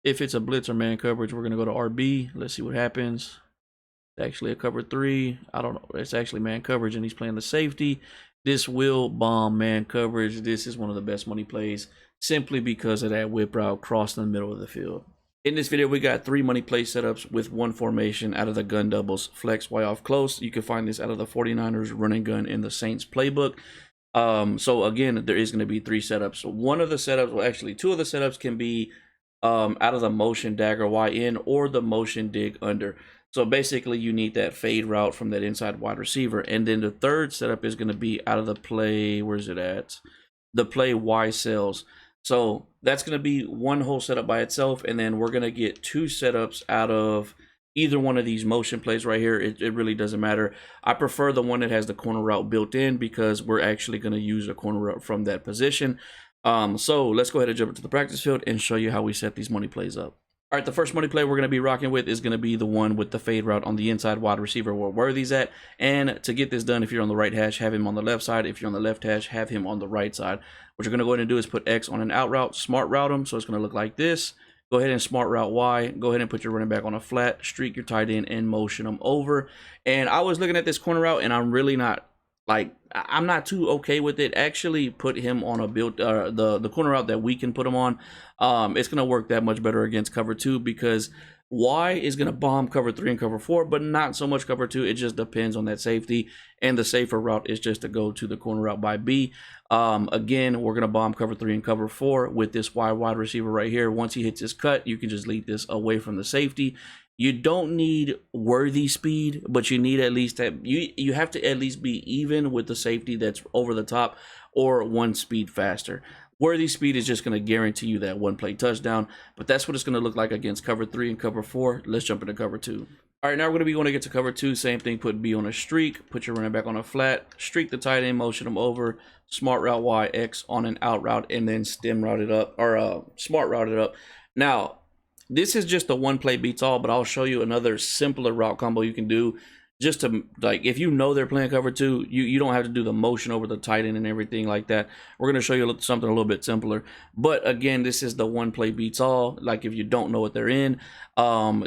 If it's a blitz or man coverage, we're going to go to RB. Let's see what happens. It's actually a cover three. I don't know. It's actually man coverage, and he's playing the safety. This will bomb man coverage. This is one of the best money plays simply because of that whip route crossing the middle of the field. In this video, we got 3 money play setups with 1 formation out of the gun doubles, flex, Y off close. You can find this out of the 49ers running gun in the Saints playbook. So again, there is going to be 3 setups. One of the setups, well, actually 2 of the setups can be out of the motion dagger Y in or the motion dig under. So basically, you need that fade route from that inside wide receiver. And then the third setup is going to be out of the play. Where's it at? The play Y cells. So that's going to be one whole setup by itself. And then we're going to get 2 setups out of either one of these motion plays right here. It really doesn't matter. I prefer the one that has the corner route built in because we're actually going to use a corner route from that position. So let's go ahead and jump into the practice field and show you how we set these money plays up. All right, the first money play we're going to be rocking with is going to be the one with the fade route on the inside wide receiver where Worthy's at. And to get this done, if you're on the right hash, have him on the left side. If you're on the left hash, have him on the right side. What you're going to go ahead and do is put X on an out route, smart route him. So it's going to look like this. Go ahead and smart route Y. Go ahead and put your running back on a flat, streak your tight end, and motion them over. And I was looking at this corner route, and I'm really not, like, I'm not too okay with it. Actually put him on a build, the corner route that we can put him on. It's going to work that much better against cover 2 because Y is going to bomb cover 3 and cover 4, but not so much cover 2. It just depends on that safety, and the safer route is just to go to the corner route by B. Again, we're going to bomb cover 3 and cover 4 with this Y wide receiver right here. Once he hits his cut, you can just lead this away from the safety. You don't need worthy speed, but you need at least that you have to at least be even with the safety that's over the top or 1 speed faster. Worthy speed is just going to guarantee you that 1 play touchdown, but that's what it's going to look like against cover 3 and cover 4. Let's jump into cover 2. All right, now we're going to be going to get to cover 2. Same thing, put B on a streak, put your running back on a flat, streak the tight end, motion them over, smart route Y, X on an out route, and then stem route it up, or smart route it up. Now, this is just a 1 play beats all, but I'll show you another simpler route combo you can do just to, like, if you know they're playing cover 2, you don't have to do the motion over the tight end and everything like that. We're going to show you something a little bit simpler. But again, this is the 1 play beats all. Like, if you don't know what they're in,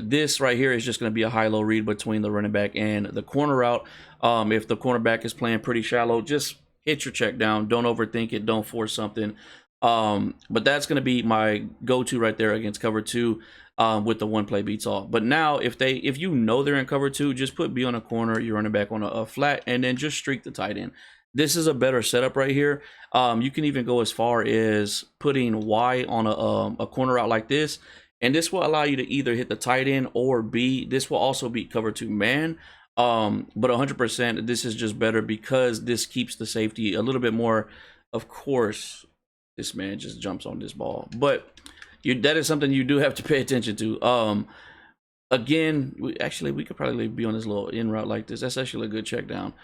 this right here is just going to be a high-low read between the running back and the corner route. If the cornerback is playing pretty shallow, just hit your check down. Don't overthink it. Don't force something. But that's going to be my go-to right there against cover 2 with the 1 play beats all. But now if you know they're in cover 2, just put B on a corner, you're running back on a flat, and then just streak the tight end. This is a better setup right here. You can even go as far as putting Y on a corner out like this, and this will allow you to either hit the tight end or B. This will also beat cover 2 man. But 100%, this is just better because this keeps the safety a little bit more. Of course, this man just jumps on this ball, but that is something you do have to pay attention to. Again, we could probably be on this little in route like this. That's actually a good check down.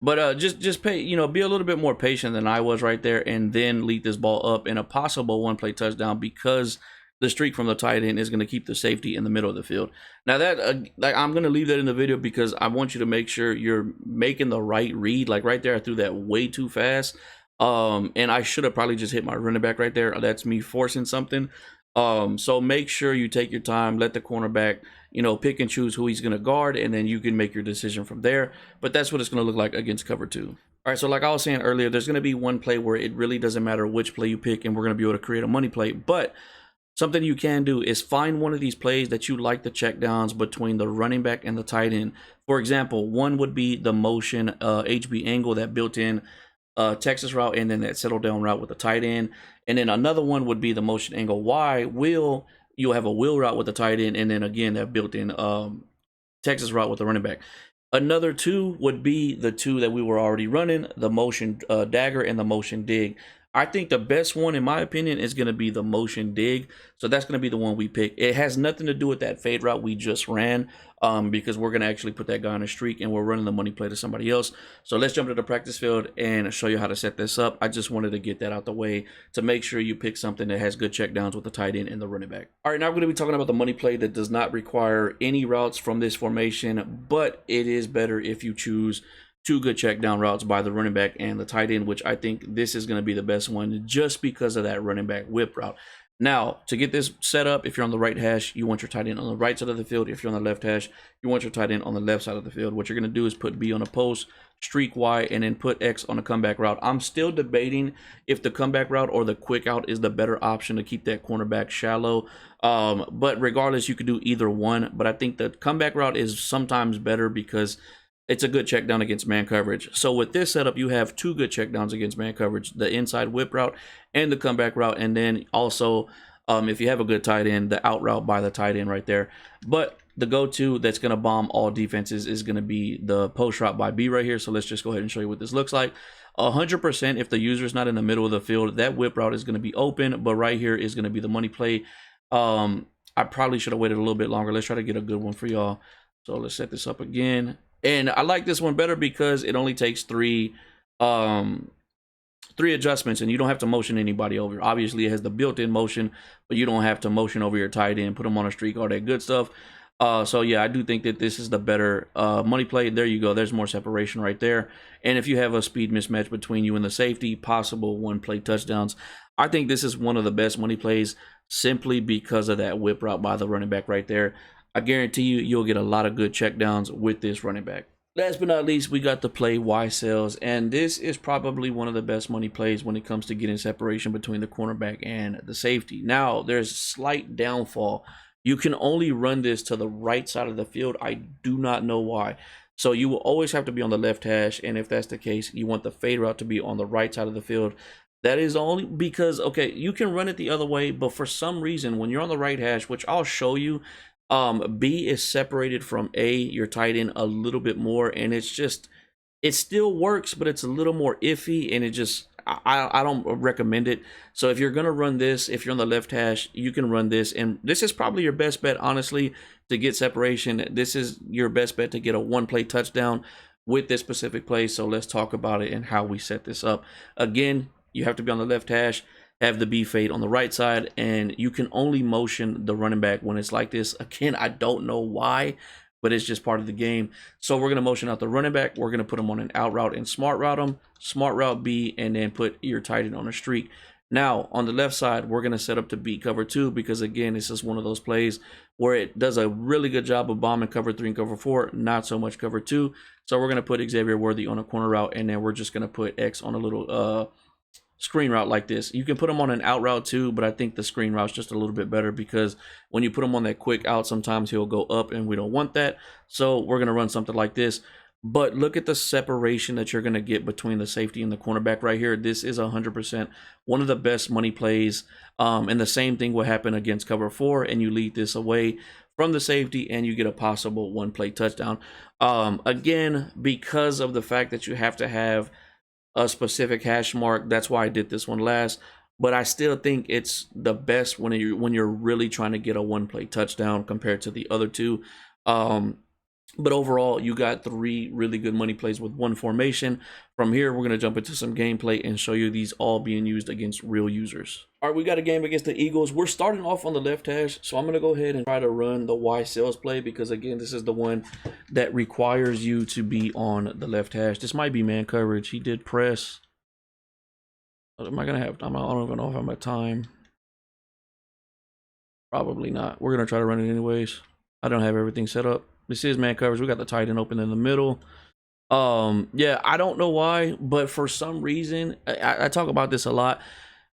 But just pay, be a little bit more patient than I was right there, and then lead this ball up in a possible 1 play touchdown because the streak from the tight end is going to keep the safety in the middle of the field. Now that like, I'm going to leave that in the video because I want you to make sure you're making the right read. Like right there, I threw that way too fast. And I should have probably just hit my running back right there. That's me forcing something. So make sure you take your time, let the cornerback, pick and choose who he's going to guard, and then you can make your decision from there. But that's what it's going to look like against cover 2. All right, so like I was saying earlier, there's going to be 1 play where it really doesn't matter which play you pick, and we're going to be able to create a money play. But something you can do is find one of these plays that you like the check downs between the running back and the tight end. For example, one would be the motion HB angle, that built-in Texas route, and then that settle down route with the tight end. And then another one would be the motion angle Y you'll have a wheel route with the tight end, and then again that built-in Texas route with the running back. Another 2 would be the 2 that we were already running, the motion dagger and the motion dig. I think the best one, in my opinion, is going to be the motion dig. So that's going to be the one we pick. It has nothing to do with that fade route we just ran, because we're going to actually put that guy on a streak, and we're running the money play to somebody else. So let's jump to the practice field and show you how to set this up. I just wanted to get that out the way to make sure you pick something that has good check downs with the tight end and the running back. All right, now we're going to be talking about the money play that does not require any routes from this formation, but it is better if you choose 2 good check down routes by the running back and the tight end, which I think this is going to be the best one just because of that running back whip route. Now, to get this set up, if you're on the right hash, you want your tight end on the right side of the field. If you're on the left hash, you want your tight end on the left side of the field. What you're going to do is put B on a post, streak Y, and then put X on a comeback route. I'm still debating if the comeback route or the quick out is the better option to keep that cornerback shallow. But regardless, you could do either one. But I think the comeback route is sometimes better because it's a good check down against man coverage. So with this setup, you have two good check downs against man coverage, the inside whip route and the comeback route. And then also, if you have a good tight end, the out route by the tight end right there. But the go-to that's going to bomb all defenses is going to be the post route by B right here. So let's just go ahead and show you what this looks like. 100% if the user's not in the middle of the field, that whip route is going to be open. But right here is going to be the money play. I probably should have waited a little bit longer. Let's try to get a good one for y'all. So let's set this up again. And I like this one better because it only takes three adjustments, and you don't have to motion anybody over. Obviously, it has the built-in motion, but you don't have to motion over your tight end, put them on a streak, all that good stuff. So yeah, I do think that this is the better money play. There you go. There's more separation right there. And if you have a speed mismatch between you and the safety, possible one-play touchdowns. I think this is one of the best money plays simply because of that whip route by the running back right there. I guarantee you'll get a lot of good checkdowns with this running back. Last but not least, we got the play Y cells, and this is probably one of the best money plays when it comes to getting separation between the cornerback and the safety. Now, there's slight downfall. You can only run this to the right side of the field. I do not know why. So you will always have to be on the left hash, and if that's the case, you want the fade route to be on the right side of the field. That is only because, okay, you can run it the other way, but for some reason, when you're on the right hash, which I'll show you, B is separated from A, your tight end, a little bit more, and it's just, it still works, but it's a little more iffy, and it just, I don't recommend it. So if you're going to run this, if you're on the left hash, you can run this, and this is probably your best bet, honestly, to get separation. This is your best bet to get a one-play touchdown with this specific play. So let's talk about it and how we set this up. Again, you have to be on the left hash, have the B fade on the right side, and you can only motion the running back when it's like this. Again, I don't know why, but it's just part of the game. So we're going to motion out the running back. We're going to put him on an out route and smart route him, smart route B, and then put your tight end on a streak. Now, on the left side, we're going to set up to beat cover 2 because, again, this is one of those plays where it does a really good job of bombing cover 3 and cover 4, not so much cover 2. So we're going to put Xavier Worthy on a corner route, and then we're just going to put X on a little screen route like this. You can put them on an out route too, but I think the screen route's just a little bit better because when you put him on that quick out, sometimes he'll go up and we don't want that. So we're going to run something like this. But look at the separation that you're going to get between the safety and the cornerback right here. This is 100% one of the best money plays. And the same thing will happen against cover 4, and you lead this away from the safety and you get a possible one-play touchdown. Again, because of the fact that you have to have a specific hash mark, that's why I did this one last. But I still think it's the best when you're really trying to get a one-play touchdown compared to the other two. But overall, you got 3 really good money plays with one formation. From here, we're going to jump into some gameplay and show you these all being used against real users. All right, we got a game against the Eagles. We're starting off on the left hash, so I'm going to go ahead and try to run the Y sales play because, again, this is the one that requires you to be on the left hash. This might be man coverage. He did press. Am I going to have, I don't even know if I'm at time. Probably not. We're going to try to run it anyways. I don't have everything set up. This is man coverage. We got the tight end open in the middle. Yeah, I don't know why, but for some reason, I talk about this a lot.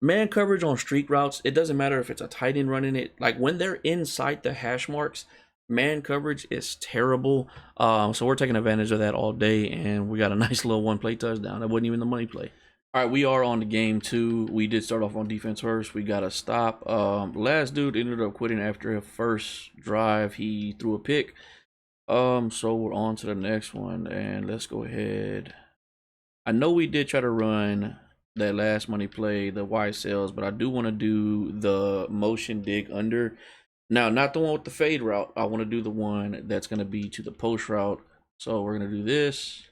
Man coverage on streak routes, it doesn't matter if it's a tight end running it. Like when they're inside the hash marks, man coverage is terrible. So we're taking advantage of that all day, and we got a nice little one-play touchdown. That wasn't even the money play. All right, we are on to game 2. We did start off on defense first. We got a stop. Last dude ended up quitting after a first drive. He threw a pick. So we're on to the next one, and let's go ahead. I know we did try to run that last money play, the Y sales, but I do want to do the motion dig under. Now, not the one with the fade route. I want to do the one that's going to be to the post route. So we're going to do this.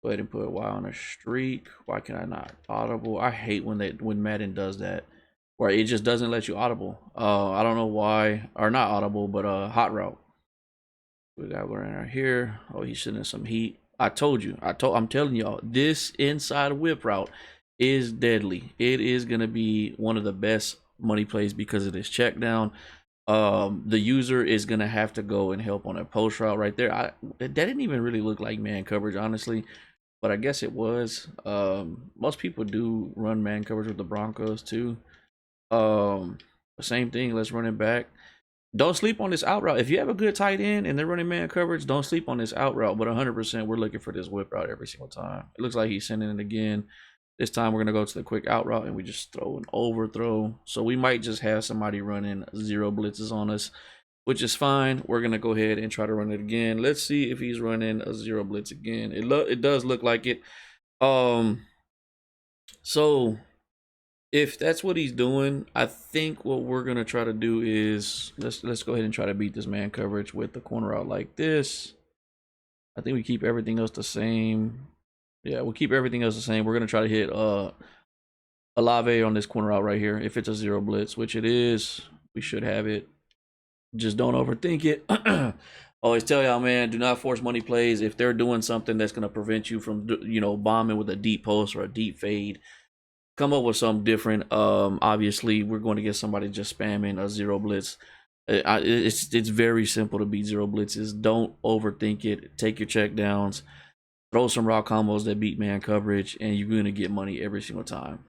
Go ahead and put Y on a streak. Why can I not audible? I hate when Madden does that, where it just doesn't let you audible. I don't know why, or not audible, but hot route. We got one right here. Oh, he's sending some heat. I'm telling y'all, this inside whip route is deadly. It is gonna be one of the best money plays because of this check down. The user is gonna have to go and help on a post route right there. That didn't even really look like man coverage, honestly, but I guess it was. Most people do run man coverage with the Broncos too. Same thing. Let's run it back. Don't sleep on this out route. If you have a good tight end and they're running man coverage, don't sleep on this out route. But 100%, we're looking for this whip route every single time. It looks like he's sending it again. This time we're going to go to the quick out route and we just throw an overthrow. So we might just have somebody running 0 blitzes on us, which is fine. We're going to go ahead and try to run it again. Let's see if he's running a 0 blitz again. It does look like it. So if that's what he's doing, I think what we're gonna try to do is let's go ahead and try to beat this man coverage with the corner out like this. I think we keep everything else the same. Yeah, we'll keep everything else the same. We're gonna try to hit Alave on this corner out right here. If it's a 0 blitz, which it is, we should have it. Just don't overthink it. Always tell y'all, man, do not force money plays. If they're doing something that's gonna prevent you from, bombing with a deep post or a deep fade, come up with something different. Obviously we're going to get somebody just spamming a 0 blitz. It's very simple to beat 0 blitzes. Don't overthink it. Take your check downs, throw some raw combos that beat man coverage, and you're going to get money every single time.